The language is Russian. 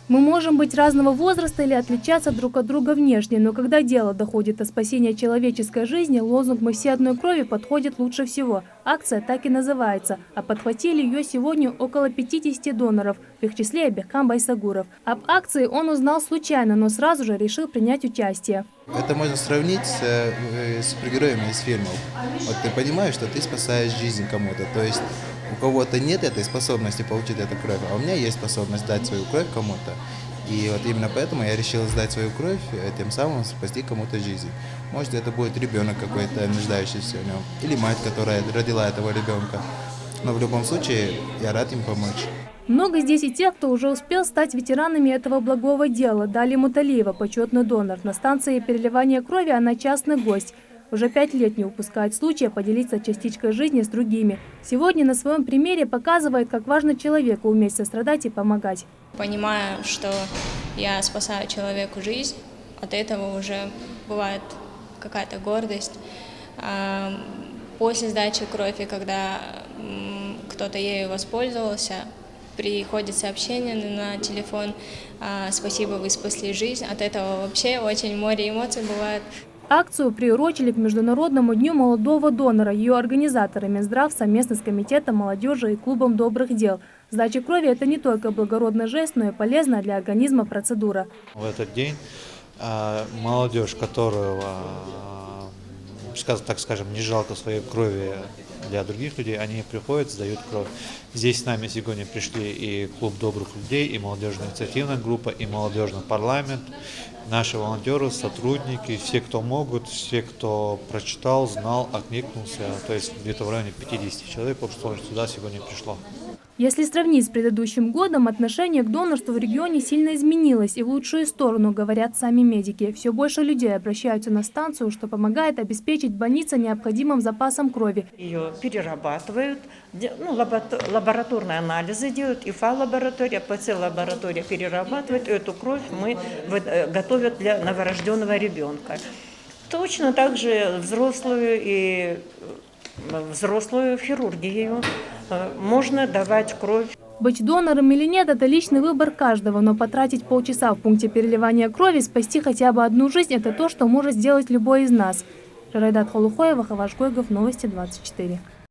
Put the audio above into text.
Мы можем быть разного возраста или отличаться друг от друга внешне, но когда дело доходит до спасения человеческой жизни, лозунг «Мы все одной крови» подходит лучше всего. Акция так и называется, а подхватили ее сегодня около 50 доноров, в их числе и Бехкам Байсагуров. Об акции он узнал случайно, но сразу же решил принять участие. Это можно сравнить с супергероями из фильмов. Вот ты понимаешь, что ты спасаешь жизнь кому-то, то есть у кого-то нет этой способности получить эту кровь, а у меня есть способность дать свою кровь кому-то. И вот именно поэтому я решил сдать свою кровь, тем самым спасти кому-то жизнь. Может, это будет ребенок какой-то, нуждающийся в нем, или мать, которая родила этого ребенка. Но в любом случае я рад им помочь. Много здесь и тех, кто уже успел стать ветеранами этого благого дела. Дали Муталиева, почетный донор. На станции переливания крови она частный гость. Уже 5 лет не упускает случая поделиться частичкой жизни с другими. Сегодня на своем примере показывает, как важно человеку уметь сострадать и помогать. Понимая, что я спасаю человеку жизнь, от этого уже бывает какая-то гордость. После сдачи крови, когда кто-то ею воспользовался, приходит сообщение на телефон: «Спасибо, вы спасли жизнь». От этого вообще очень море эмоций бывает. Акцию приурочили к Международному дню молодого донора. Ее организаторы Минздрав совместно с Комитетом молодежи и Клубом добрых дел. Сдача крови – это не только благородный жест, но и полезная для организма процедура. В этот день молодежь, которая, так скажем, не жалко своей крови для других людей, они приходят, сдают кровь. Здесь с нами сегодня пришли и Клуб добрых людей, и молодежная инициативная группа, и молодежный парламент. Наши волонтеры, сотрудники, все, кто могут, все, кто прочитал, знал, откликнулся. То есть где-то в районе 50 человек сюда сегодня пришло. Если сравнить с предыдущим годом, отношение к донорству в регионе сильно изменилось и в лучшую сторону, говорят сами медики. Все больше людей обращаются на станцию, что помогает обеспечить больнице необходимым запасом крови. Ее перерабатывают, лабораторные анализы делают, ИФА-лаборатория, ПЦ-лаборатория перерабатывает. Эту кровь мы готовят для новорожденного ребенка. Точно так же взрослую хирургию можно давать кровь. Быть донором или нет – это личный выбор каждого, но потратить полчаса в пункте переливания крови, спасти хотя бы одну жизнь – это то, что может сделать любой из нас. Жарайдат Холухоева, Хаваш Гойгов, Новости 24.